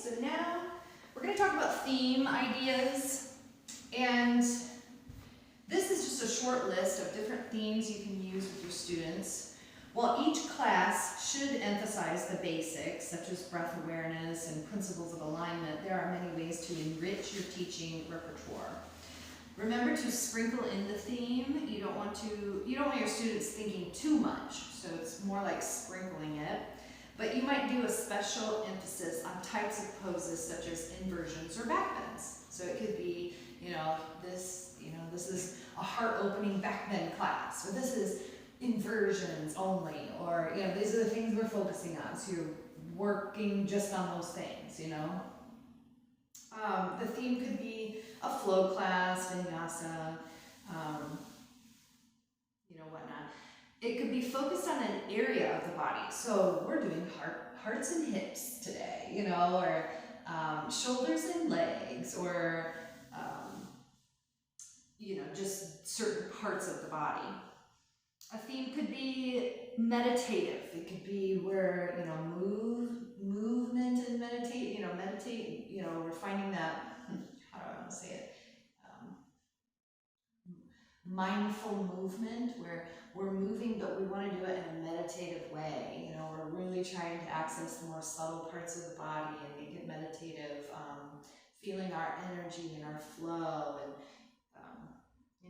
so now we're going to talk about theme ideas, and this is just a short list of different themes you can use with your students. While each class should emphasize the basics, such as breath awareness and principles of alignment, there are many ways to enrich your teaching repertoire. Remember to sprinkle in the theme. You don't want your students thinking too much, so it's more like sprinkling it. But you might do a special emphasis on types of poses such as inversions or backbends. So it could be, this is a heart-opening backbend class, or this is inversions only, or these are the things we're focusing on. So you're working just on those things, The theme could be a flow class, vinyasa, whatnot. It could be focused on an area of the body. So we're doing hearts and hips today, or shoulders and legs, or just certain parts of the body. A theme could be meditative. It could be where, movement and meditate, we're finding that, how do I want to say it? Mindful movement, where we're moving, but we want to do it in a meditative way. We're really trying to access the more subtle parts of the body and make it meditative, feeling our energy and our flow, and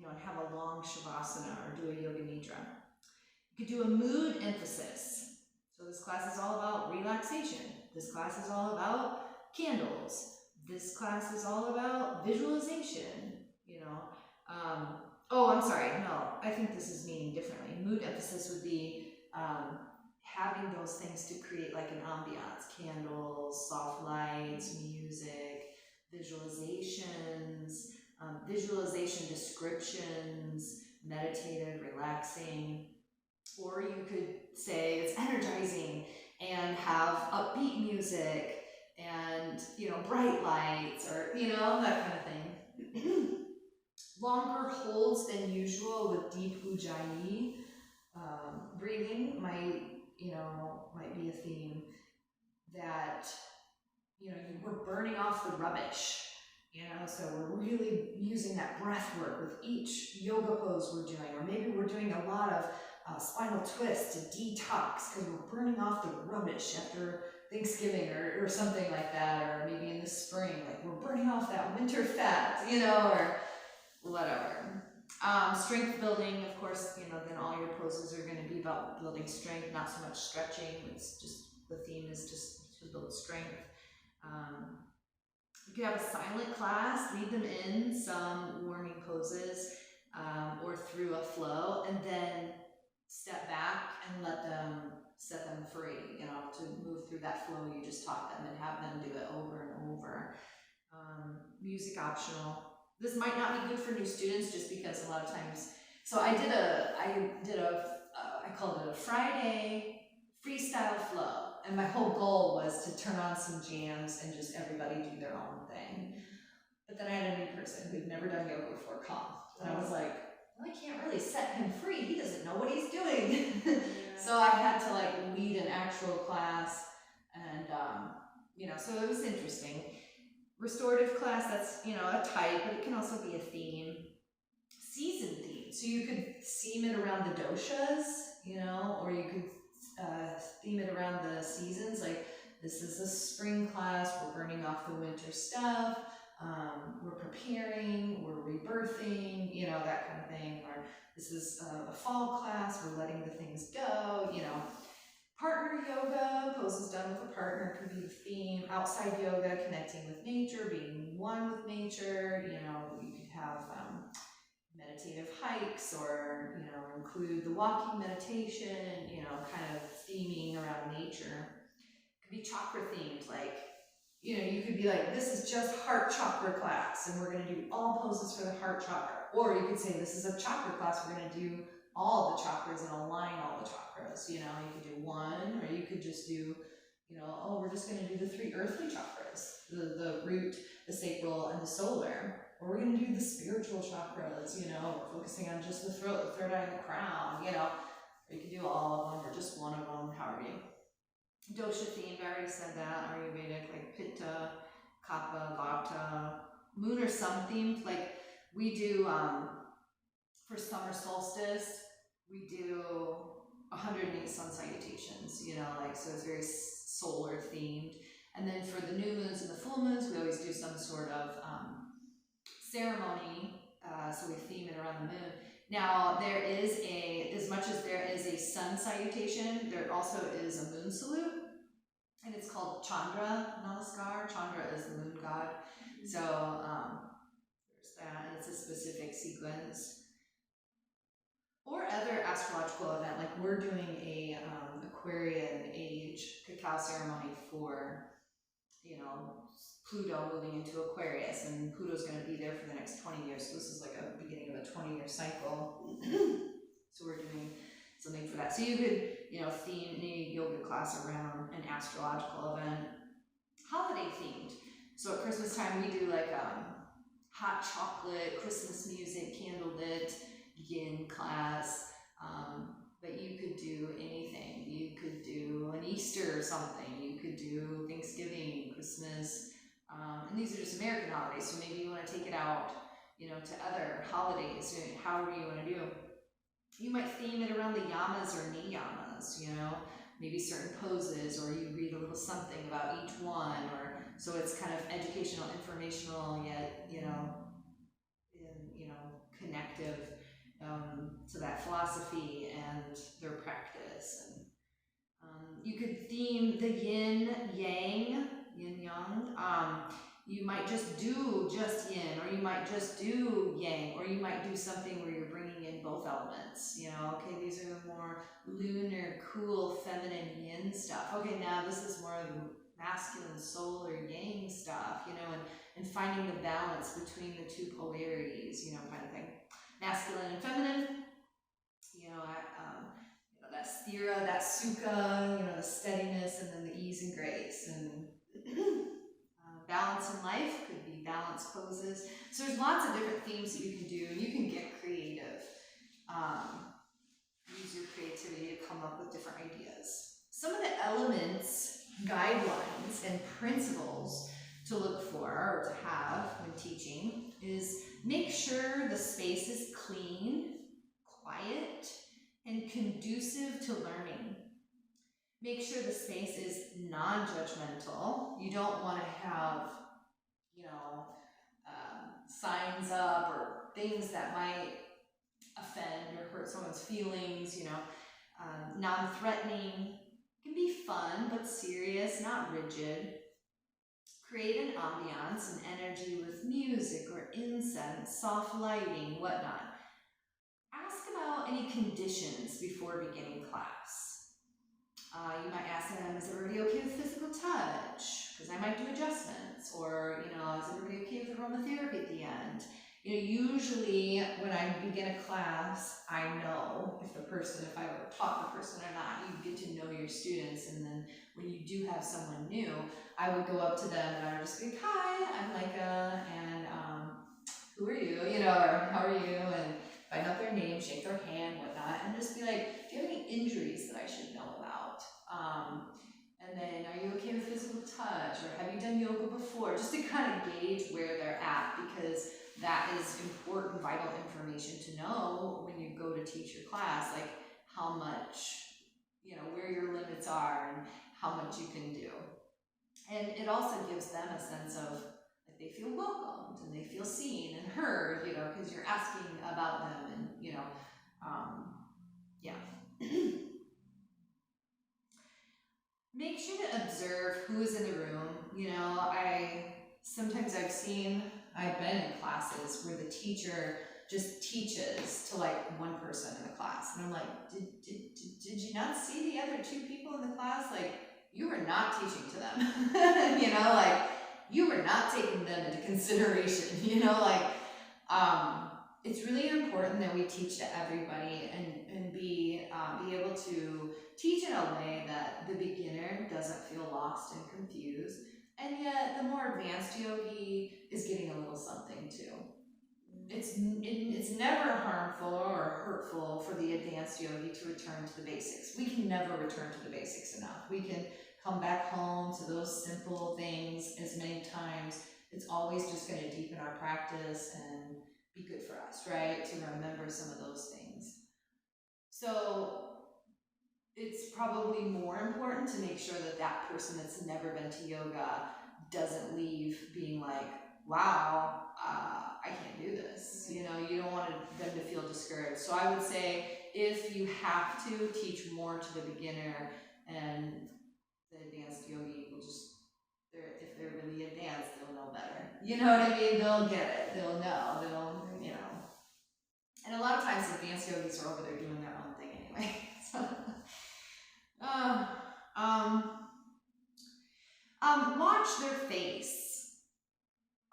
and have a long shavasana or do a yoga nidra. You could do a mood emphasis. So this class is all about relaxation. This class is all about candles. This class is all about visualization, oh, I'm sorry, no, I think this is meaning differently. Mood emphasis would be having those things to create like an ambiance, candles, soft lights, music, visualizations, visualization descriptions, meditative, relaxing. Or you could say it's energizing and have upbeat music and, bright lights, or, that kind of thing. Longer holds than usual with deep ujjayi breathing might be a theme that, we're burning off the rubbish, so we're really using that breath work with each yoga pose we're doing, or maybe we're doing a lot of spinal twists to detox because we're burning off the rubbish after Thanksgiving or something like that, or maybe in the spring, like we're burning off that winter fat, or whatever. Strength building, of course, then all your poses are going to be about building strength, not so much stretching. It's just, the theme is just to build strength. You could have a silent class, lead them in some warming poses, or through a flow, and then step back and set them free, to move through that flow you just taught them, and have them do it over and over. Music optional. This might not be good for new students just because a lot of times, so I called it a Friday freestyle flow, and my whole goal was to turn on some jams and just everybody do their own thing. But then I had a new person who'd never done yoga before come, and I was like, well, I can't really set him free. He doesn't know what he's doing. So I had to lead an actual class, and so it was interesting. Restorative class, that's, a type, but it can also be a theme. Season theme. So you could theme it around the doshas, or you could theme it around the seasons. Like, this is a spring class, we're burning off the winter stuff, we're preparing, we're rebirthing, that kind of thing. Or this is a fall class, we're letting the things go, Partner yoga, poses done with a partner could be the theme. Outside yoga, connecting with nature, being one with nature. You could have meditative hikes, or, include the walking meditation, kind of theming around nature. It could be chakra themed, like, you could be like, this is just heart chakra class, and we're going to do all poses for the heart chakra. Or you could say, this is a chakra class, we're going to do all the chakras and align all the chakras. You could do one, or you could just do, we're just going to do the 3 earthly chakras, the root, the sacral, and the solar. Or we're going to do the spiritual chakras, we're focusing on just the throat, the third eye, and the crown, Or you could do all of them, or just one of them, however you Dosha themed, I already said that. Ayurvedic, like Pitta, Kapha, Vata. Moon or sun themed, like we do for summer solstice, we do 108 sun salutations, you know, like, so it's very solar themed. And then for the new moons and the full moons, we always do some sort of ceremony, so we theme it around the moon. Now, there is as much as there is a sun salutation, there also is a moon salute, and it's called Chandra Namaskar. Chandra is the moon god. So there's that, and it's a specific sequence. Or other astrological event, like we're doing a Aquarian age cacao ceremony for, you know, Pluto moving into Aquarius, and Pluto's going to be there for the next 20 years. So this is like a beginning of a 20-year cycle. So we're doing something for that. So you could, you know, theme any yoga class around an astrological event. Holiday themed. So at Christmas time we do like hot chocolate, Christmas music, candlelit, yin class. But you could do anything. You could do an Easter or something. You could do Thanksgiving, Christmas. And these are just American holidays, so maybe you want to take it out, you know, to other holidays, however you want to do. You might theme it around the yamas or niyamas, you know, maybe certain poses, or you read a little something about each one, or so it's kind of educational, informational, yet, you know, connective to that philosophy and their practice. And you could theme the yin yang. You might just do just yin, or you might just do yang, or you might do something where you're bringing in both elements. You know, okay, these are the more lunar, cool, feminine yin stuff. Okay, now this is more of the masculine, solar yang stuff, you know, and finding the balance between the two polarities, you know, kind of thing. Masculine and feminine, you know, that sthira, that sukha, you know, the steadiness, and then the ease and grace, and balance in life could be balance poses. So there's lots of different themes that you can do, and you can get creative. Use your creativity to come up with different ideas. Some of the elements, guidelines, and principles to look for or to have when teaching is make sure the space is clean, quiet, and conducive to learning. Make sure the space is non-judgmental. You don't want to have, you know, signs up or things that might offend or hurt someone's feelings, you know. Non-threatening. Can be fun but serious, not rigid. Create an ambiance and energy with music or incense, soft lighting, whatnot. Ask about any conditions before beginning class. You might ask them, is everybody okay with physical touch? Because I might do adjustments. Or, you know, is everybody okay with aromatherapy at the end? You know, usually when I begin a class, I know if I ever taught the person or not. You get to know your students, and then when you do have someone new, I would go up to them and I would just be like, hi, I'm Leica, and who are you? You know, or how are you? And find out their name, shake their hand, whatnot, and just be like, do you have any injuries that I should know about? And then, are you okay with physical touch? Or have you done yoga before? Just to kind of gauge where they're at, because that is important, vital information to know when you go to teach your class, like how much, you know, where your limits are and how much you can do. And it also gives them a sense of, like, they feel welcomed and they feel seen and heard, you know, because you're asking about them, and, you know, yeah. Make sure to observe who is in the room. You know, sometimes I've been in classes where the teacher just teaches to like one person in the class, and I'm like, did you not see the other two people in the class? Like, you were not teaching to them. You know, like, you were not taking them into consideration. You know, like, it's really important that we teach to everybody and be able to teach in a way that the beginner doesn't feel lost and confused, and yet the more advanced yogi is getting a little something too. It's never harmful or hurtful for the advanced yogi to return to the basics. We can never return to the basics enough. We can come back home to those simple things as many times. It's always just going to deepen our practice and be good for us, right? To remember some of those things. So it's probably more important to make sure that that person that's never been to yoga doesn't leave being like, wow, I can't do this. You know, you don't want them to feel discouraged. So I would say if you have to, teach more to the beginner, and the advanced yogi will just, if they're really advanced, they'll know better. You know what I mean? They'll get it. They'll know. They'll, you know. And a lot of times advanced yogis are over there doing their own thing anyway. So, watch their face.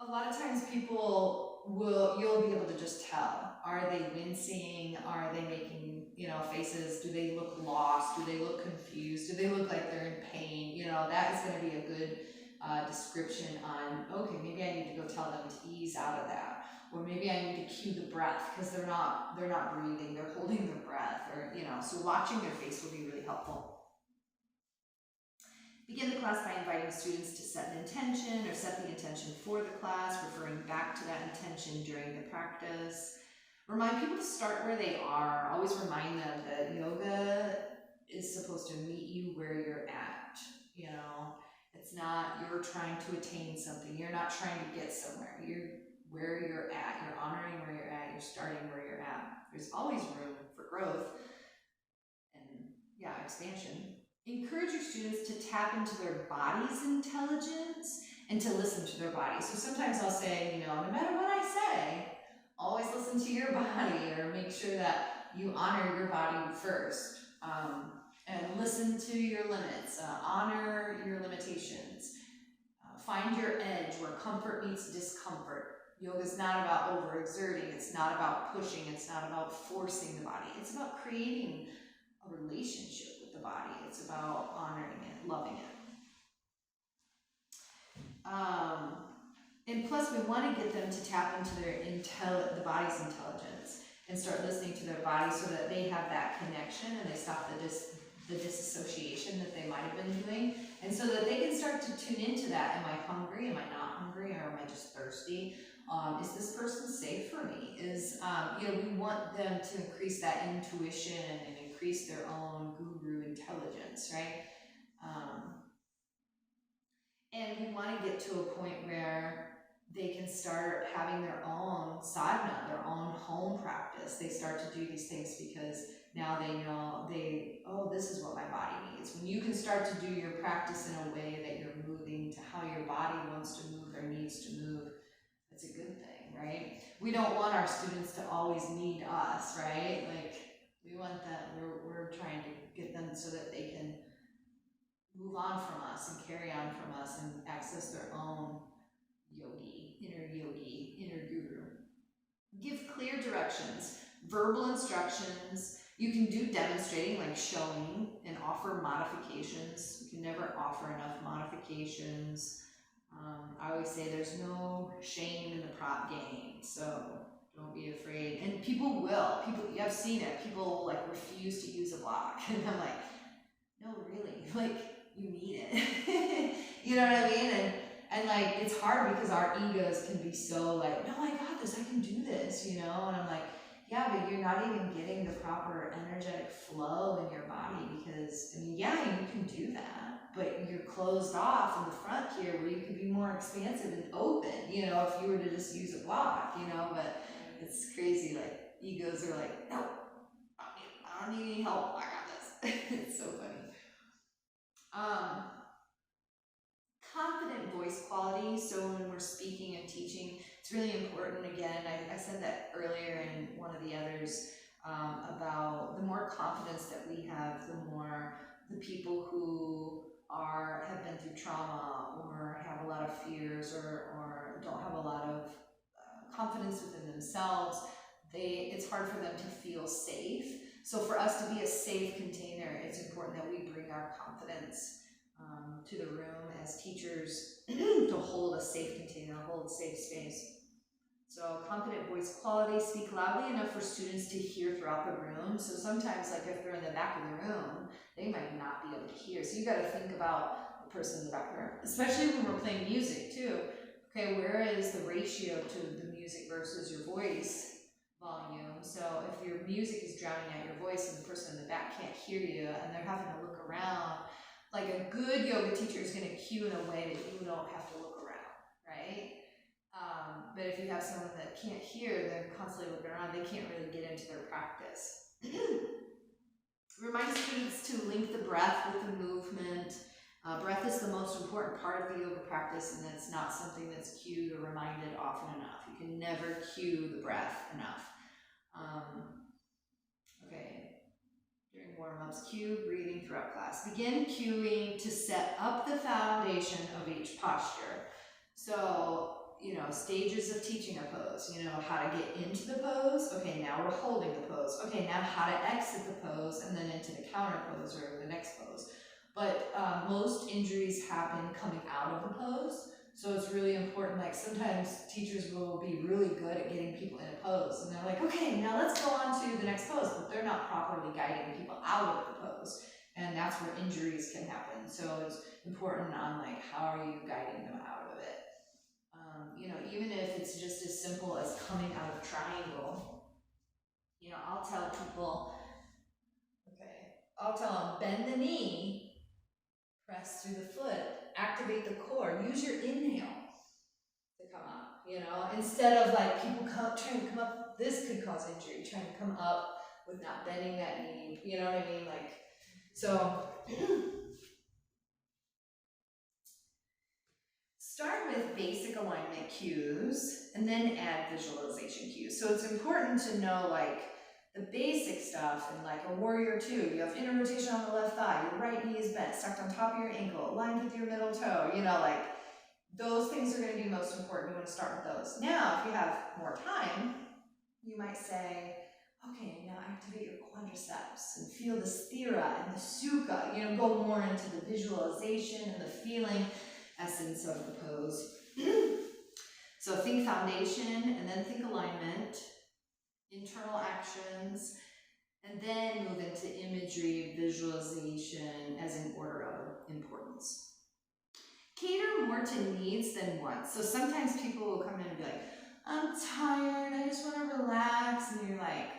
A lot of times you'll be able to just tell. Are they wincing? Are they making, faces? Do they look lost? Do they look confused? Do they look like they're in pain? That is going to be a good description on, okay, maybe I need to go tell them to ease out of that. Or maybe I need to cue the breath because they're not breathing, they're holding their breath, or, so watching their face will be really helpful. Begin the class by inviting students to set an intention or set the intention for the class, referring back to that intention during the practice. Remind people to start where they are. Always remind them that yoga is supposed to meet you where you're at. It's not you're trying to attain something. You're not trying to get somewhere. You're where you're at. You're honoring where you're at. You're starting where you're at. There's always room for growth and, expansion. Encourage your students to tap into their body's intelligence and to listen to their body. So sometimes I'll say, no matter what I say, always listen to your body, or make sure that you honor your body first. And listen to your limits, honor your limitations. Find your edge where comfort meets discomfort. Yoga is not about overexerting, it's not about pushing, it's not about forcing the body. It's about creating a relationship with the body. It's about honoring it, loving it. And plus, we want to get them to tap into the body's intelligence and start listening to their body so that they have that connection and they stop the disassociation that they might have been doing, and so that they can start to tune into that. Am I hungry? Am I not hungry? Or am I just thirsty? Is this person safe for me? We want them to increase that intuition and increase their own guru intelligence, right? And we want to get to a point where they can start having their own sadhana, their own home practice. They start to do these things because now they know this is what my body needs. When you can start to do your practice in a way that you're moving to how your body wants to move or needs to move, that's a good thing, right? We don't want our students to always need us, right? Like, we want that, we're trying to get them so that they can move on from us and carry on from us and access their own yogi, inner guru. Give clear directions, verbal instructions. You can do demonstrating, like showing, and offer modifications. You can never offer enough modifications. I always say there's no shame in the prop game, so don't be afraid. And people will. I've seen it. People like refuse to use a block, and I'm like, no, really, like you need it. You know what I mean? And like it's hard because our egos can be so like, no, I got this. I can do this. And I'm like, yeah, but you're not even getting the proper energetic flow in your body because you can do that, but you're closed off in the front here where you could be more expansive and open, if you were to just use a block, but it's crazy. Like egos are like, no, I don't need any help. I got this. It's so funny. Confident voice quality. So when we're speaking and teaching, it's really important. Again, I said that earlier in one of the others about the more confidence that we have, the more the people who have been through trauma or have a lot of fears or don't have a lot of confidence within themselves, it's hard for them to feel safe. So for us to be a safe container, it's important that we bring our confidence to the room as teachers to hold a safe container, hold a safe space. So confident voice quality, speak loudly enough for students to hear throughout the room. So sometimes, like if they're in the back of the room, they might not be able to hear. So you got to think about the person in the back of the room, especially when we're playing music too. Okay, where is the ratio to the music versus your voice volume? So if your music is drowning out your voice and the person in the back can't hear you and they're having to look around, like a good yoga teacher is going to cue in a way that you don't have to look around, right? But if you have someone that can't hear, they're constantly looking around, they can't really get into their practice. Remind students to link the breath with the movement. Breath is the most important part of the yoga practice, and it's not something that's cued or reminded often enough. You can never cue the breath enough. Okay, during warm-ups, cue breathing throughout class. Begin cueing to set up the foundation of each posture. So, you know, stages of teaching a pose, you know, how to get into the pose. Okay, now we're holding the pose. Okay, now how to exit the pose and then into the counter pose or the next pose. But most injuries happen coming out of the pose. So it's really important, like sometimes teachers will be really good at getting people in a pose and they're like, okay, now let's go on to the next pose, but they're not properly guiding people out of the pose. And that's where injuries can happen. So it's important on like, how are you guiding them out of it? You know, even if it's just as simple as coming out of triangle, you know, I'll tell people, okay, I'll tell them, bend the knee, press through the foot, activate the core, use your inhale to come up, you know, instead of like people trying to come up, this could cause injury, trying to come up with not bending that knee, you know what I mean? Like, so, start with basic alignment cues and then add visualization cues. So it's important to know like the basic stuff in like a warrior two. You have inner rotation on the left thigh, your right knee is bent, stacked on top of your ankle, aligned with your middle toe, you know, like those things are going to be most important. You want to start with those. Now, if you have more time, you might say, okay, now activate your quadriceps and feel the sthira and the sukha, you know, go more into the visualization and the feeling essence of the pose. So think foundation and then think alignment, internal actions, and then move into imagery, visualization as an order of importance. Cater more to needs than wants. So sometimes people will come in and be like, I'm tired, I just want to relax, and you're like,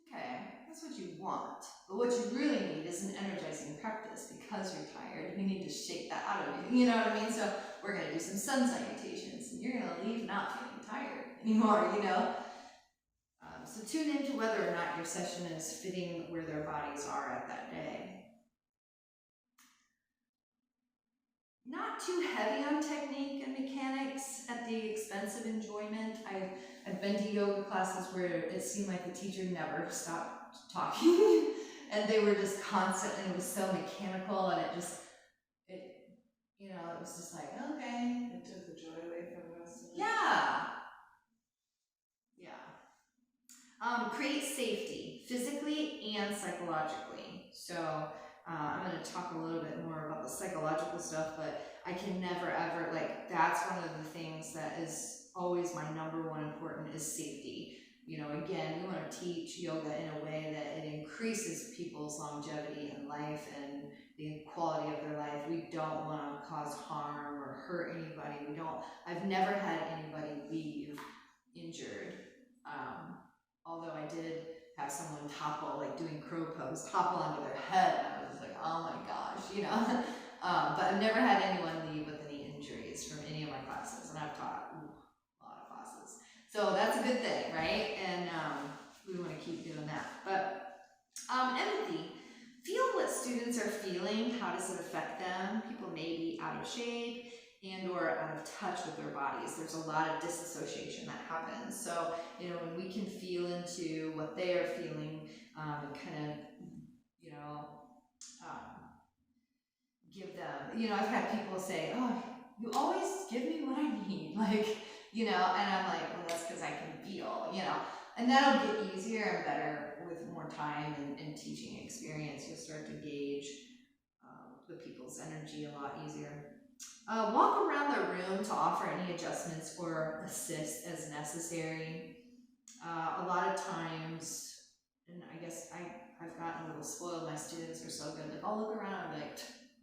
okay, that's what you want. But what you really need is an energizing practice because you're tired. You need to shake that out of you. You know what I mean? So we're going to do some sun salutations, and you're going to leave not feeling tired anymore, you know? So tune into whether or not your session is fitting where their bodies are at that day. Not too heavy on technique and mechanics at the expense of enjoyment. I've been to yoga classes where it seemed like the teacher never stopped talking and they were just constant and it was so mechanical and it you know, it was just like, okay. It took the joy away from the rest of it. Yeah. Yeah. Create safety, physically and psychologically. So I'm going to talk a little bit more about the psychological stuff, but I can never ever, like, that's one of the things that is always my number one important is safety. You know, again, we want to teach yoga in a way that it increases people's longevity in life and the quality of their life. We don't want to cause harm or hurt anybody. I've never had anybody leave injured. Although I did have someone topple, like doing crow pose, topple onto their head, and I was like, oh my gosh, you know. But I've never had anyone leave with any injuries from any of my classes, and I've taught a lot of classes. So that's a good thing, right? And we want to keep doing that. But empathy. Feel what students are feeling. How does it affect them? People may be out of shape and or out of touch with their bodies. There's a lot of disassociation that happens. So, you know, when we can feel into what they are feeling and kind of, you know, give them, you know, I've had people say, oh, you always give me what I need, like, you know, and I'm like, well, that's because I can feel, you know, and that'll get easier and better with more time and teaching experience. You'll start to gauge the people's energy a lot easier. Walk around the room to offer any adjustments or assist as necessary. A lot of times, and I guess I've gotten a little spoiled, my students are so good, like I'll look around and be like,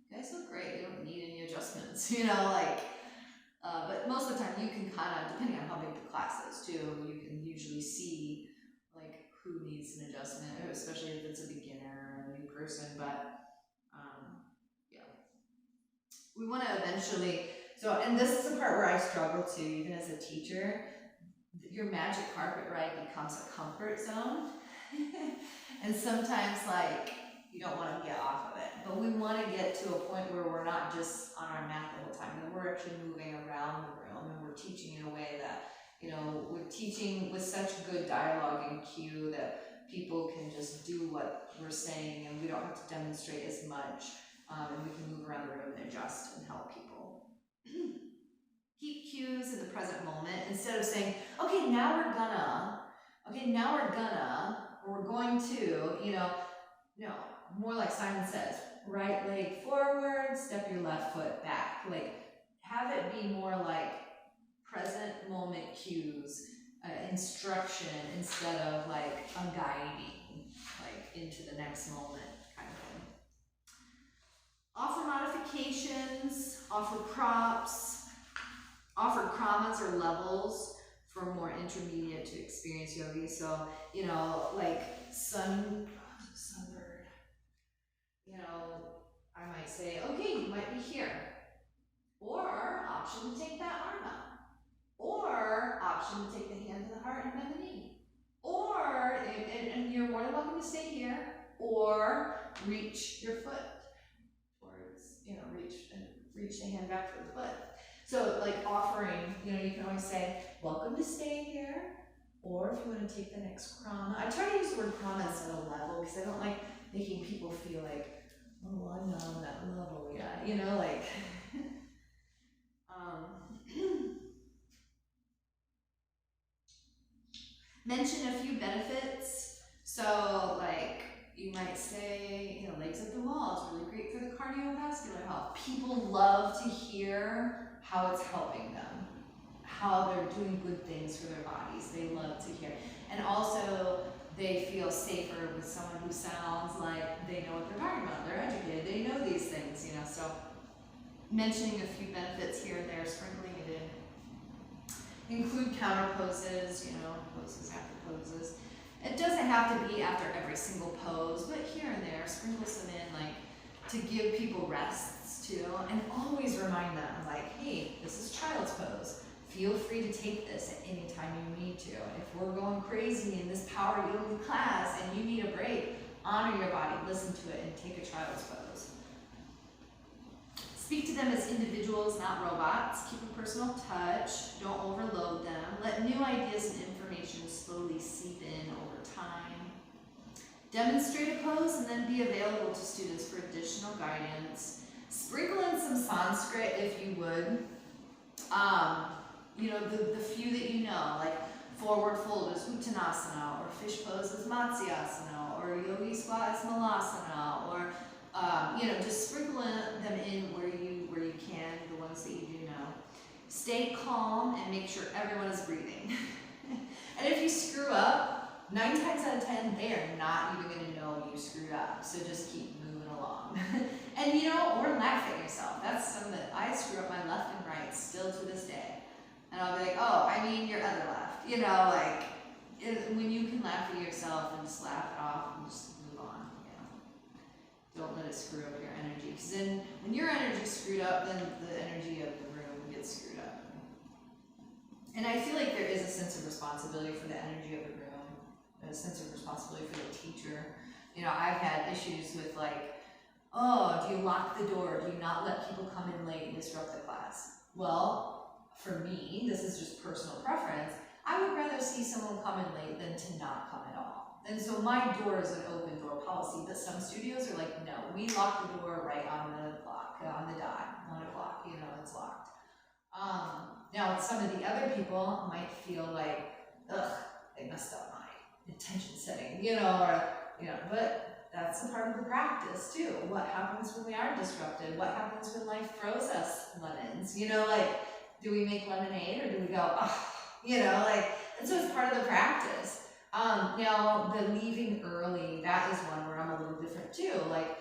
you guys look great, you don't need any adjustments, you know, like, but most of the time you can kind of, depending on how big the class is too, you can usually see like who needs an adjustment, especially if it's a beginner or a new person, but yeah. We want to eventually, so, and this is the part where I struggle too, even as a teacher, your magic carpet ride becomes a comfort zone. And sometimes like, you don't want to get off of it, but we want to get to a point where we're not just on our mat the whole time, and we're actually moving around the room, and we're teaching in a way that, you know, we're teaching with such good dialogue and cue that people can just do what we're saying, and we don't have to demonstrate as much, and we can move around the room and adjust and help people. Keep cues in the present moment instead of saying, okay, now we're gonna, or we're going to, you know, no, more like Simon says, right leg forward, step your left foot back. Like, have it be more like present moment cues, instruction instead of like a guiding, like into the next moment kind of thing. Offer modifications, offer props, offer kramas or levels for more intermediate to experienced yogis. So, you know, like sunbird, you know, I might say, okay, you might be here. Or option to take that arm up. Or option to take the hand to the heart and bend the knee. Or, and you're more than welcome to stay here, or reach your foot towards, you know, reach the hand back for the foot. So like offering, you know, you can always say, welcome to stay here, or if you want to take the next krama. I try to use the word krama instead of level, because I don't like making people feel like, oh, I'm not on that level yet, you know, like, mention a few benefits. So like, you might say, you know, legs up the wall, it's really great for the cardiovascular health. People love to hear how it's helping them, how they're doing good things for their bodies. They love to hear. And also, they feel safer with someone who sounds like they know what they're talking about. They're educated, they know these things, you know. So mentioning a few benefits here and there, sprinkling it in. Include counter poses, you know, poses after poses. It doesn't have to be after every single pose, but here and there, sprinkle some in, like, to give people rests too, and always remind them, like, hey, this is child's pose. Feel free to take this at any time you need to. If we're going crazy in this power yoga class and you need a break, honor your body, listen to it, and take a child's pose. Speak to them as individuals, not robots. Keep a personal touch. Don't overload them. Let new ideas and information slowly seep in over time. Demonstrate a pose and then be available to students for additional guidance. Sprinkle in some Sanskrit if you would. You know, the few that you know, like forward fold is Uttanasana, or fish pose is Matsyasana, or yogi squat is Malasana, or you know, just sprinkle them in where you can, the ones that you do know. Stay calm and make sure everyone is breathing. And if you screw up, 9 times out of 10, they are not even going to know you screwed up. So just keep moving along. And you know, or laugh at yourself. That's something that I screw up my left and right still to this day. And I'll be like, oh, I mean your other left. You know, like, when you can laugh at yourself and just laugh it off and just move on, you know. Don't let it screw up your energy. Because then, when your energy's screwed up, then the energy of the room gets screwed up. And I feel like there is a sense of responsibility for the energy of the room, a sense of responsibility for the teacher. You know, I've had issues with like, oh, do you lock the door? Do you not let people come in late and disrupt the class? Well, for me, this is just personal preference, I would rather see someone come in late than to not come at all. And so my door is an open door policy, but some studios are like, no, we lock the door right on the clock, on the dot, 1 o'clock, you know, it's locked. Now some of the other people might feel like, ugh, they messed up my attention setting, you know, or, you know, but that's a part of the practice too. What happens when we are disrupted? What happens when life throws us lemons? You know, like, do we make lemonade or do we go, oh, you know, like, and so it's part of the practice. Now the leaving early, that is one where I'm a little different too. Like,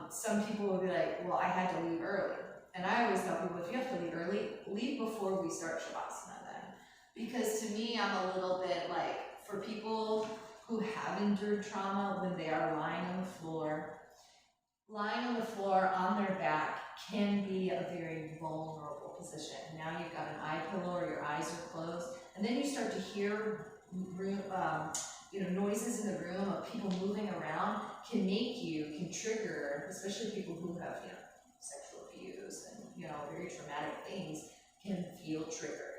some people will be like, well, I had to leave early. And I always tell people, if you have to leave early, leave before we start Shavasana then. Because to me, I'm a little bit like, for people who have endured trauma when they are lying on the floor on their back can be a very vulnerable position. Now you've got an eye pillow or your eyes are closed, and then you start to hear noises in the room of people moving around can trigger, especially people who have, sexual abuse and, very traumatic things can feel triggered,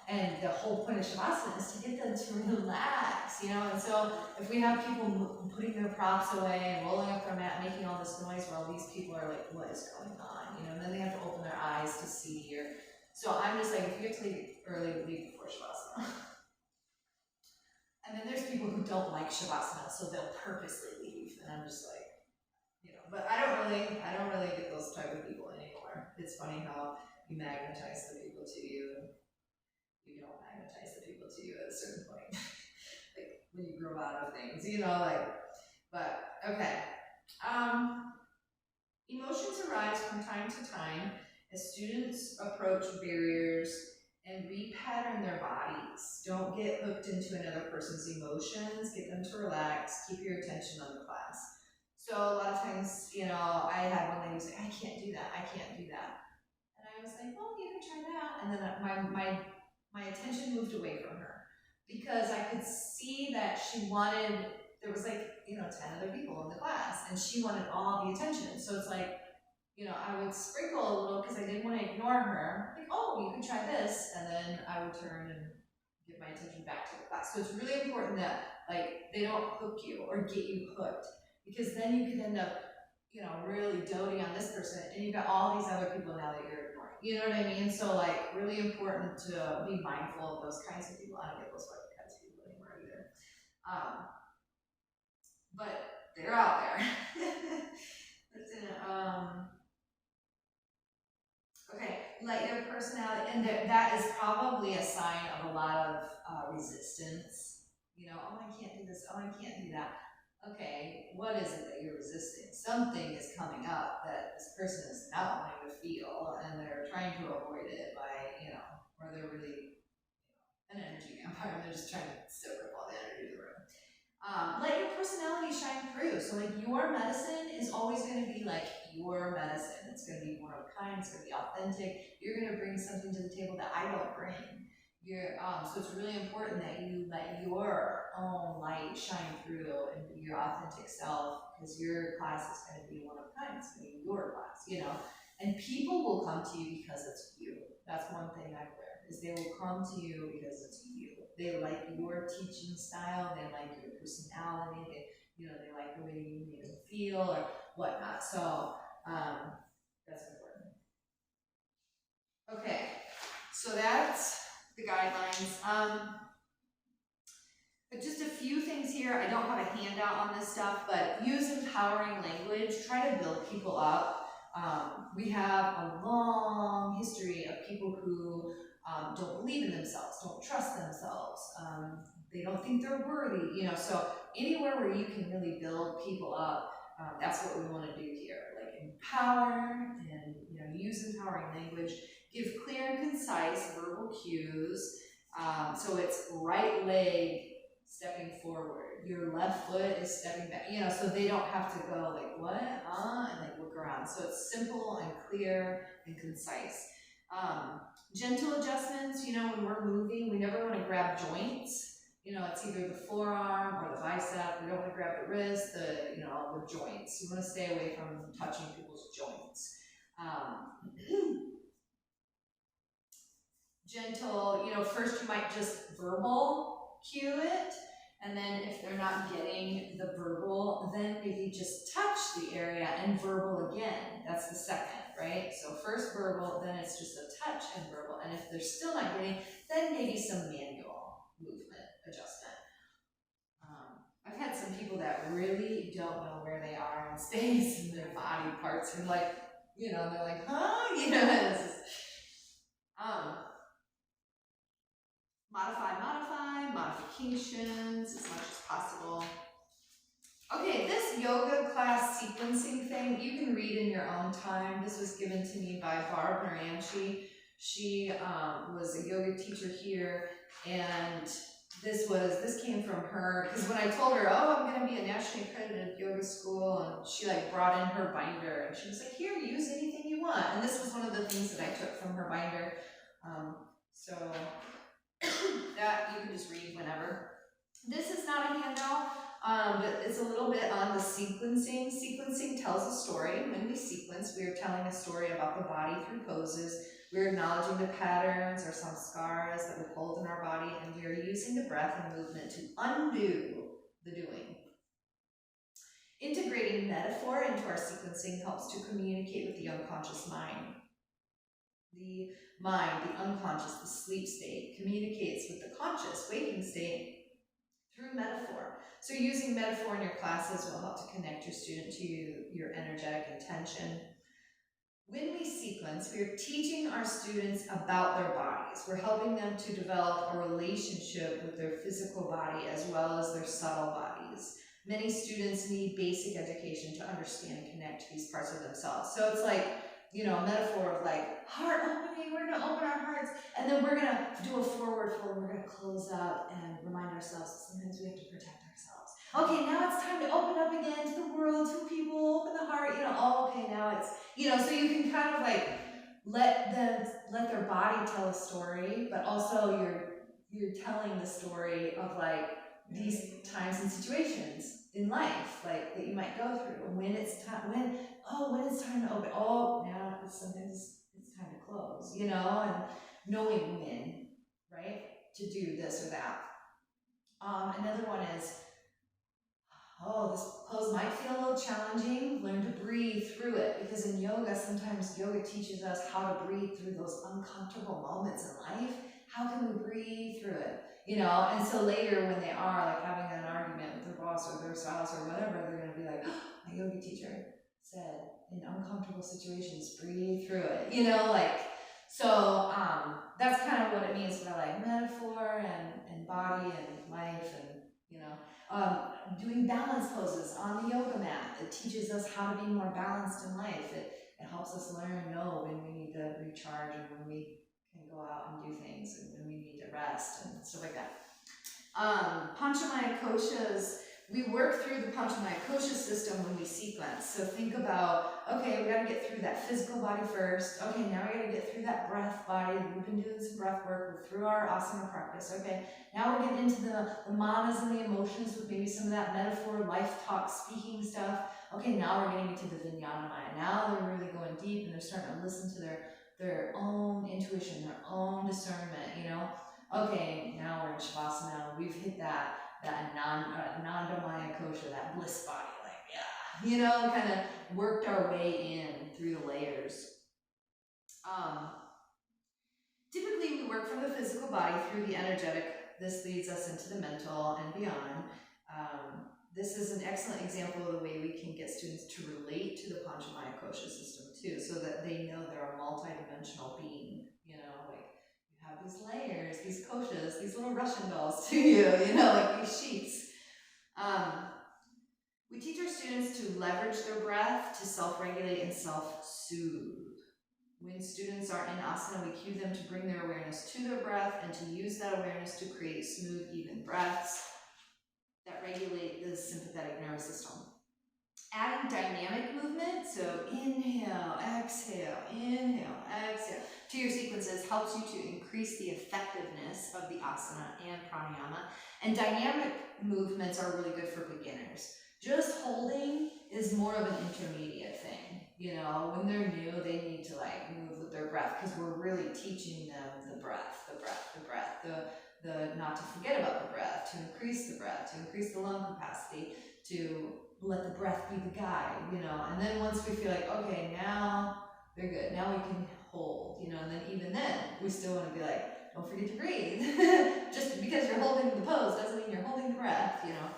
and the whole point of Shavasana is to get them to relax, and so if we have people putting their props away and rolling up their mat, making all this noise while these people are like, what is going on, and then they have to open their eyes to see, so I'm just like, if you have to leave early, leave before Shavasana. And then there's people who don't like Shavasana, so they'll purposely leave, and I'm just like, but I don't really get those type of people anymore. It's funny how you magnetize the people to you, and you don't magnetize the people to you at a certain point. Like when you grow out of things, but okay. Emotions arise from time to time as students approach barriers and repattern their bodies. Don't get hooked into another person's emotions, get them to relax, keep your attention on the class. So a lot of times, I had one lady say, I can't do that. And I was like, well, you can try that. And then my attention moved away from her because I could see that she wanted, there was 10 other people in the class and she wanted all the attention. So it's like, I would sprinkle a little because I didn't want to ignore her. Like, oh, you can try this. And then I would turn and give my attention back to the class. So it's really important that they don't hook you or get you hooked, because then you could end up, really doting on this person and you've got all these other people now that you're ignoring. You know what I mean? So really important to be mindful of those kinds of people. I don't get those kinds of people anymore either. But they're out there. Okay, like their personality, and that is probably a sign of a lot of resistance. Oh, I can't do this, oh, I can't do that. Okay, what is it that you're resisting? Something is coming up that this person is not wanting to feel, and they're trying to avoid it by, or they're really an energy vampire, and they're just trying to soak up all the energy in the room. Let your personality shine through. So your medicine is always going to be your medicine. It's going to be one of a kind. It's going to be authentic. You're going to bring something to the table that I don't bring. So it's really important that you let your own light shine through and be your authentic self, because your class is going to be one of a kind. It's going to be your class, And people will come to you because it's you. That's one thing I've learned, is they will come to you because it's you. They like your teaching style, they like your personality, they like the way you make them feel or whatnot. So that's important. Okay, so that's the guidelines. But just a few things here. I don't have a handout on this stuff, but use empowering language. Try to build people up. We have a long history of people who don't believe in themselves, don't trust themselves, they don't think they're worthy, so anywhere where you can really build people up, that's what we want to do here, empower and use empowering language, give clear and concise verbal cues, so it's right leg stepping forward, your left foot is stepping back, so they don't have to go what, and look around, so it's simple and clear and concise. Gentle adjustments, when we're moving, we never want to grab joints. It's either the forearm or the bicep. We don't want to grab the wrist, the joints. You want to stay away from touching people's joints. Gentle, first you might just verbal cue it, and then if they're not getting the verbal, then maybe just touch the area and verbal again. That's the second. Right? So first verbal, then it's just a touch and verbal. And if they're still not getting, then maybe some manual movement adjustment. I've had some some people that really don't know where they are in space and their body parts are like, you know, they're like, huh? You know, it's just, modifications as much as possible. Okay, this yoga class sequencing thing, you can read in your own time. This was given to me by Barb Naramchi. She was a yoga teacher here, and this came from her, because when I told her, oh, I'm gonna be a nationally accredited yoga school, and she like brought in her binder, and she was like, here, use anything you want. And this was one of the things that I took from her binder. So that you can just read whenever. This is not a handout, but it's a little bit on the sequencing. Sequencing tells a story. When we sequence, we are telling a story about the body through poses. We're acknowledging the patterns or some scars that we hold in our body, and we are using the breath and movement to undo the doing. Integrating metaphor into our sequencing helps to communicate with the unconscious mind. The mind, the unconscious, the sleep state, communicates with the conscious, waking state through metaphor. So using metaphor in your classes will help to connect your student to your energetic intention. When we sequence, we are teaching our students about their bodies. We're helping them to develop a relationship with their physical body as well as their subtle bodies. Many students need basic education to understand and connect to these parts of themselves. So it's like, you know, a metaphor of like heart opening, we're gonna open our hearts, and then we're gonna do a forward fold, we're gonna close up and remind ourselves that sometimes we have to protect ourselves. Okay, now it's time to open up again to the world, to people, open the heart, you know, oh, okay, now it's, you know, so you can kind of like let their body tell a story, but also you're telling the story of like these times and situations in life, like that you might go through. When it's time, when it's time to open. Oh, now sometimes it's time to close. You know, and knowing when, right, to do this or that. Another one is, oh, this pose might feel a little challenging. Learn to breathe through it, because in yoga, sometimes yoga teaches us how to breathe through those uncomfortable moments in life. How can we breathe through it? You know, and so later when they are like having an argument with their boss or their spouse or whatever, they're going to be like, oh, my yoga teacher said, in uncomfortable situations, breathe through it. You know, like, so that's kind of what it means by like metaphor and body and life and, you know, doing balance poses on the yoga mat. It teaches us how to be more balanced in life. It helps us learn and know when we need to recharge and when we can go out and do things and when we need to rest and stuff like that. Panchamaya koshas, we work through the Panchamaya kosha system when we sequence. So think about, okay, we got to get through that physical body first. Okay, now we got to get through that breath body. We've been doing some breath work. We're through our asana practice. Okay, now we're getting into the manas and the emotions with maybe some of that metaphor, life talk, speaking stuff. Okay, now we're getting into the Vijnanamaya. Now they're really going deep and they're starting to listen to their own intuition, their own discernment, you know. Okay, now we're in Shavasana. We've hit that Nandamaya kosha, that bliss body, like, yeah, you know, kind of worked our way in through the layers. Typically, we work from the physical body through the energetic. This leads us into the mental and beyond. This is an excellent example of the way we can get students to relate to the Panchamaya kosha system too, so that they know they're a multi-dimensional being, you know, like you have these layers, these koshas, these little Russian dolls to you, you know, like these sheets. We teach our students to leverage their breath to self-regulate and self-soothe. When students are in asana, we cue them to bring their awareness to their breath and to use that awareness to create smooth, even breaths that regulate the sympathetic nervous system. Adding dynamic movement, so inhale, exhale, to your sequences helps you to increase the effectiveness of the asana and pranayama. And dynamic movements are really good for beginners. Just holding is more of an intermediate thing. You know, when they're new, they need to like move with their breath, because we're really teaching them the breath, the not to forget about the breath, to increase the breath, to increase the lung capacity, to let the breath be the guide, you know. And then once we feel like, okay, now they're good, now we can hold, you know, and then even then, we still want to be like, don't forget to breathe. Just because you're holding the pose doesn't mean you're holding the breath, you know.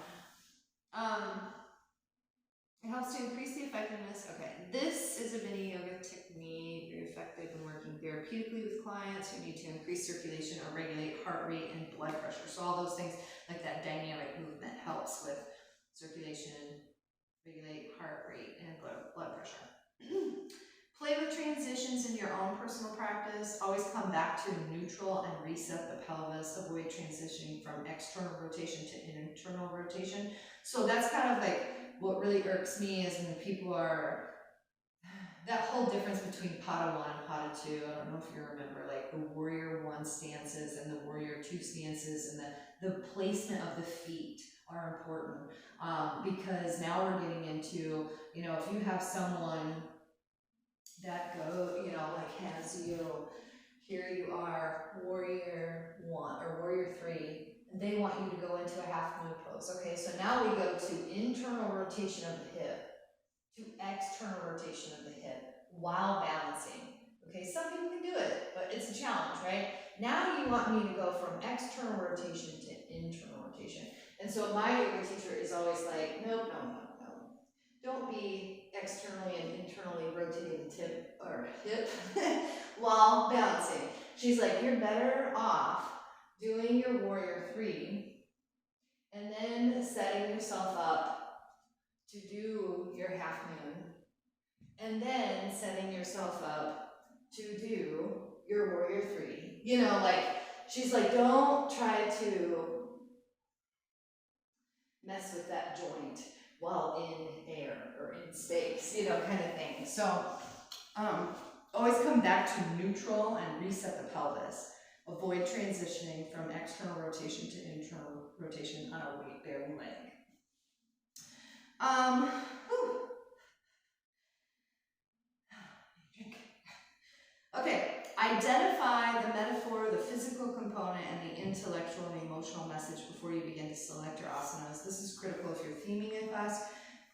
It helps to increase the effectiveness. Okay, this is a mini yoga technique, very effective in working therapeutically with clients who need to increase circulation or regulate heart rate and blood pressure. So all those things, like that dynamic movement, helps with circulation, regulate heart rate, and blood pressure. Play with transitions in your own personal practice. Always come back to neutral and reset the pelvis. Avoid transitioning from external rotation to internal rotation. So that's kind of like what really irks me is when people are, that whole difference between Pada 1 and Pada 2, I don't know if you remember, like the Warrior 1 stances and the Warrior 2 stances, and the placement of the feet are important, because now we're getting into, you know, if you have someone that like has you, here you are, Warrior 1 or Warrior 3, they want you to go into a half moon pose. Okay, so now we go to internal rotation of the hip to external rotation of the hip while balancing. Okay, some people can do it, but it's a challenge, right? Now you want me to go from external rotation to internal rotation. And so my yoga teacher is always like, no. Don't be externally and internally rotating the tip or hip while balancing. She's like, you're better off doing your Warrior 3 and then setting yourself up to do your half moon and then setting yourself up to do your Warrior 3. You know, like, she's like, don't try to mess with that joint while in air or in space, you know, kind of thing. So always come back to neutral and reset the pelvis. Avoid transitioning from external rotation to internal rotation on a weight-bearing leg. Okay, identify the metaphor, the physical component, and the intellectual and emotional message before you begin to select your asanas. This is critical if you're theming a class.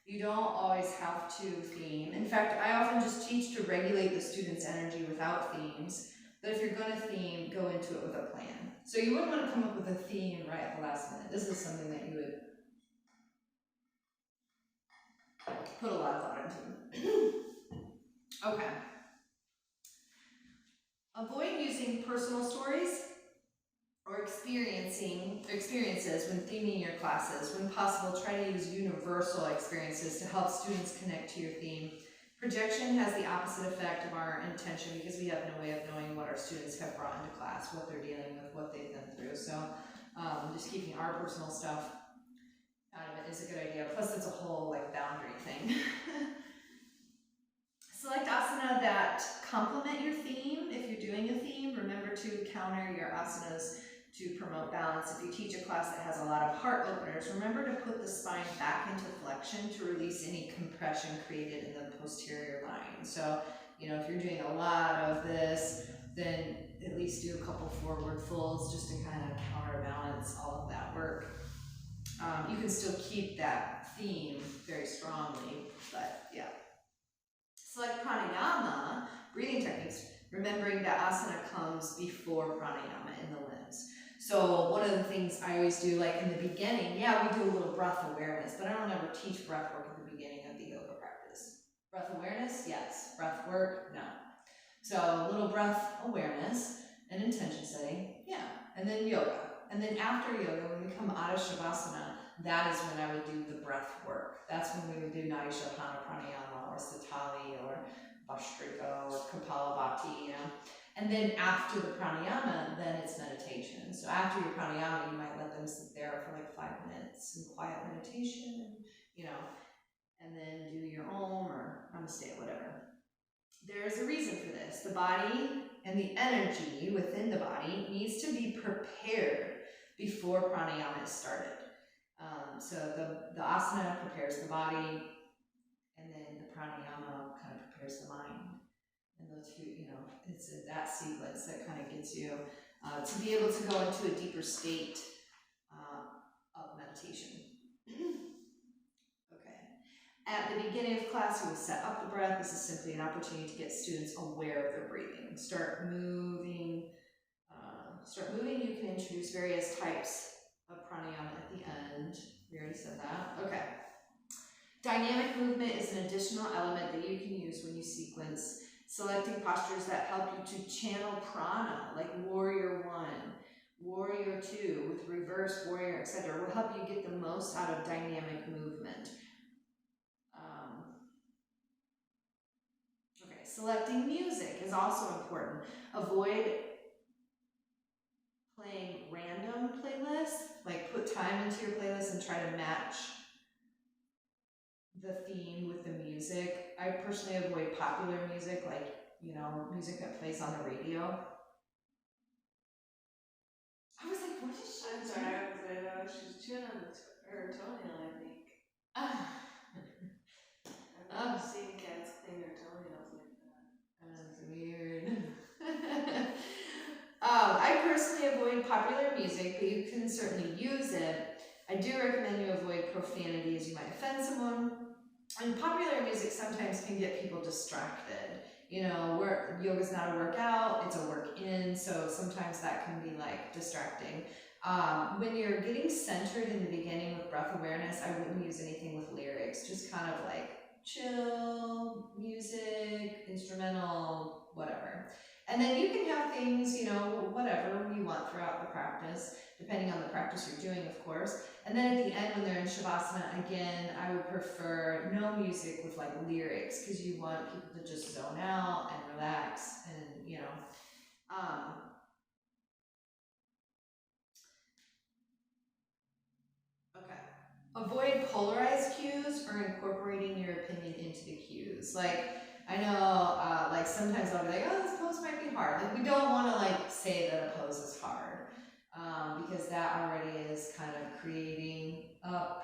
You don't always have to theme. In fact, I often just teach to regulate the student's energy without themes. But if you're going to theme, go into it with a plan. So you wouldn't want to come up with a theme right at the last minute. This is something that you would put a lot of thought into. Okay. Avoid using personal stories or experiences when theming your classes. When possible, try to use universal experiences to help students connect to your theme. Projection has the opposite effect of our intention because we have no way of knowing what our students have brought into class, what they're dealing with, what they've been through. So just keeping our personal stuff out of it is a good idea. Plus, it's a whole like boundary thing. Select asana that complement your theme. If you're doing a theme, remember to counter your asanas to promote balance. If you teach a class that has a lot of heart openers, remember to put the spine back into flexion to release any compression created in the posterior line. So, you know, if you're doing a lot of this, then at least do a couple forward folds just to kind of counterbalance all of that work. You can still keep that theme very strongly, but yeah. Select pranayama, breathing techniques, remembering that asana comes before pranayama in the limbs. So one of the things I always do, like in the beginning, yeah, we do a little breath awareness, but I don't ever teach breath work at the beginning of the yoga practice. Breath awareness, yes. Breath work, no. So a little breath awareness and intention setting, yeah. And then yoga. And then after yoga, when we come out of Shavasana, that is when I would do the breath work. That's when we would do Nadi Shodhana Pranayama or Satali or Bhastrika or Kapalabhati, you know. And then after the pranayama, then it's meditation. So after your pranayama, you might let them sit there for like 5 minutes in quiet meditation, you know, and then do your Om or Namaste, whatever. There's a reason for this. The body and the energy within the body needs to be prepared before pranayama is started. So the asana prepares the body, and then the pranayama kind of prepares the mind. And those two, you know, it's that sequence that kind of gets you to be able to go into a deeper state of meditation. Okay. At the beginning of class, we will set up the breath. This is simply an opportunity to get students aware of their breathing. Start moving. You can introduce various types of pranayama at the end. We already said that. Okay. dynamic movement is an additional element that you can use when you sequence. Selecting postures that help you to channel prana, like warrior 1, warrior 2, with reverse warrior, etc., will help you get the most out of dynamic movement. Okay, selecting music is also important. Avoid playing random playlists, like put time into your playlist and try to match the theme with the music. I personally avoid popular music, like, you know, music that plays on the radio. I was like, what is she I'm sorry, I was like, oh, she's chewing on her toenail, I think. I've never seen cats clean their toenails like that. That's weird. I personally avoid popular music, but you can certainly use it. I do recommend you avoid profanity, as you might offend someone. And popular music sometimes can get people distracted. You know, yoga's not a workout, it's a work in, so sometimes that can be like distracting. When you're getting centered in the beginning with breath awareness, I wouldn't use anything with lyrics, just kind of like chill music, instrumental, whatever. And then you can have things, you know, whatever you want throughout the practice, depending on the practice you're doing, of course. And then at the end, when they're in Shavasana, again, I would prefer no music with like lyrics, because you want people to just zone out and relax and, you know. Okay. Avoid polarized cues or incorporating your opinion into the cues. Like, I know, like sometimes I'll be like, oh, this pose might be hard. Like, we don't want to like say that a pose is hard, because that already is kind of creating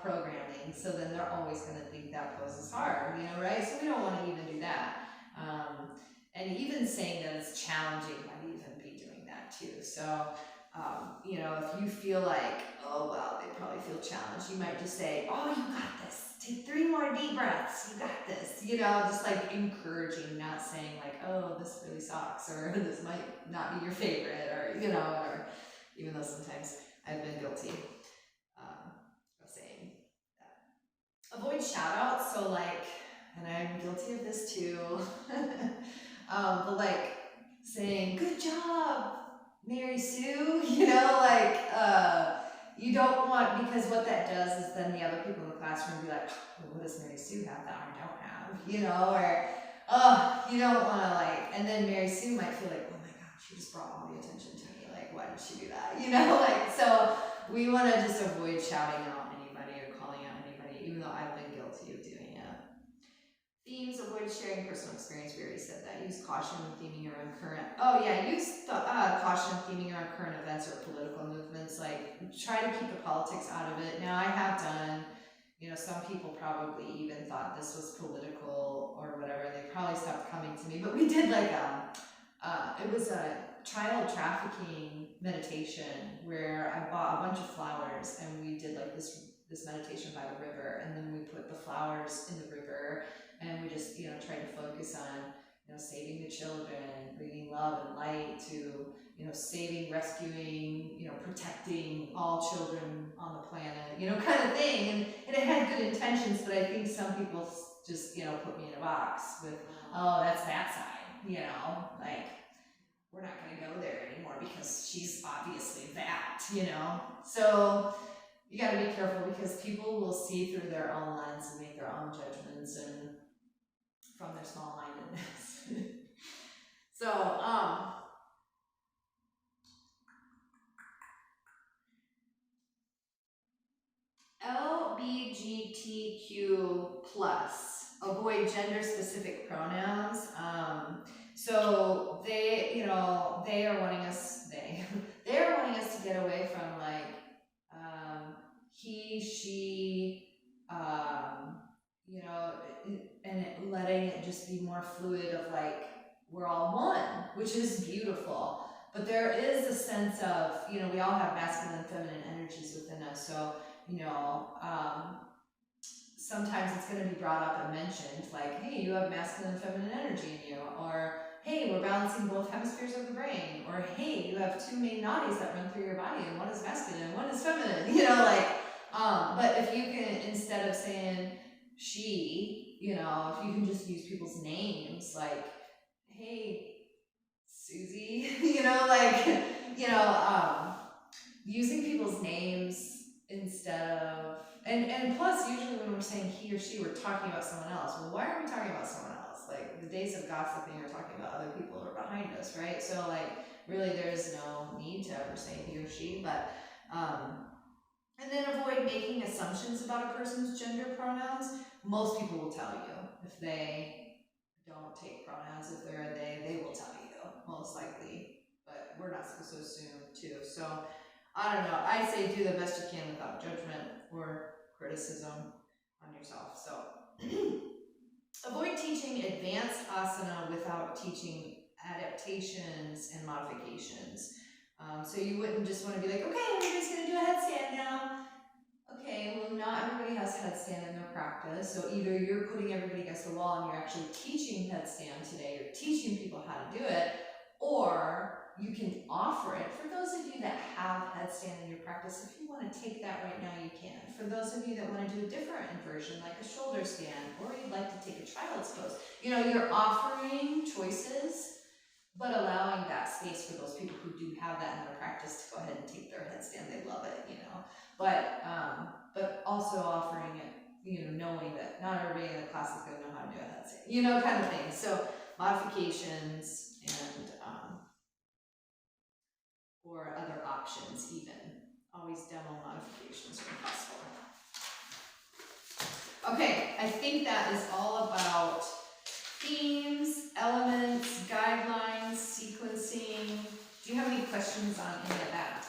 programming. So then they're always going to think that pose is hard, you know, right? So we don't want to even do that. And even saying that it's challenging might even be doing that too. So, you know, if you feel like, oh, well, they probably feel challenged, you might just say, oh, you got this. Take 3 more deep breaths. You got this. You know, just like encouraging, not saying like, oh, this really sucks, or this might not be your favorite, or, you know, or even though sometimes I've been guilty of saying that. Avoid shout outs. So like, and I'm guilty of this too, but like saying, good job, Mary Sue, you know, like, you don't want, because what that does is then the other people in the classroom be like, well, what does Mary Sue have that I don't have, you know, or, oh, you don't want to like, and then Mary Sue might feel like, oh my God, she just brought all the attention to me, like, why did she do that, you know, like, so we want to just avoid shouting out anybody or calling out anybody, even though I've been guilty of doing it. Themes, avoid sharing personal experience. We already said that. Use caution when theming around current. Oh yeah, use caution theming around current events or political movements. Like, try to keep the politics out of it. Now I have done, you know, some people probably even thought this was political or whatever. They probably stopped coming to me. But we did like it was a child trafficking meditation where I bought a bunch of flowers and we did like this meditation by the river, and then we put the flowers in the river. And we just, you know, try to focus on, you know, saving the children, bringing love and light to, you know, saving, rescuing, you know, protecting all children on the planet, you know, kind of thing. And it had good intentions, but I think some people just, you know, put me in a box with, oh, that's that side, you know, like, we're not going to go there anymore because she's obviously that, you know. So you got to be careful, because people will see through their own lens and make their own judgments and from their small-mindedness. So, LGBTQ+, avoid gender-specific pronouns. So they, you know, they are wanting us to get away from like he, she, you know, and letting it just be more fluid of like, we're all one, which is beautiful. But there is a sense of, you know, we all have masculine and feminine energies within us. So, you know, sometimes it's going to be brought up and mentioned, like, hey, you have masculine and feminine energy in you, or hey, we're balancing both hemispheres of the brain, or hey, you have 2 main nadis that run through your body, and one is masculine and one is feminine, you know, like, but if you can, instead of saying, she, you know, if you can just use people's names, like, hey, Susie, you know, like, you know, using people's names instead of, and plus usually when we're saying he or she, we're talking about someone else. Well, why are we talking about someone else? Like, the days of gossiping are talking about other people who are behind us, right? So like, really there's no need to ever say he or she, but, and then avoid making assumptions about a person's gender pronouns. Most people will tell you if they don't take pronouns, if they're a they will tell you, most likely. But we're not supposed to assume too. So I don't know. I say do the best you can without judgment or criticism on yourself. So avoid teaching advanced asana without teaching adaptations and modifications. So you wouldn't just want to be like, okay, everybody's going to do a headstand now. Okay, well, not everybody has headstand in their practice. So either you're putting everybody against the wall and you're actually teaching headstand today, you're teaching people how to do it, or you can offer it. For those of you that have headstand in your practice, if you want to take that right now, you can. For those of you that want to do a different inversion, like a shoulder stand, or you'd like to take a child's pose, you know, you're offering choices, but allowing that space for those people who do have that in their practice to go ahead and take their headstand. They love it, you know. But also offering it, you know, knowing that not everybody in the class is going to know how to do a headstand, you know, kind of thing. So modifications and or other options even. Always demo modifications when possible. Okay, I think that is all about themes, elements, guidelines, sequencing. Do you have any questions on any of that?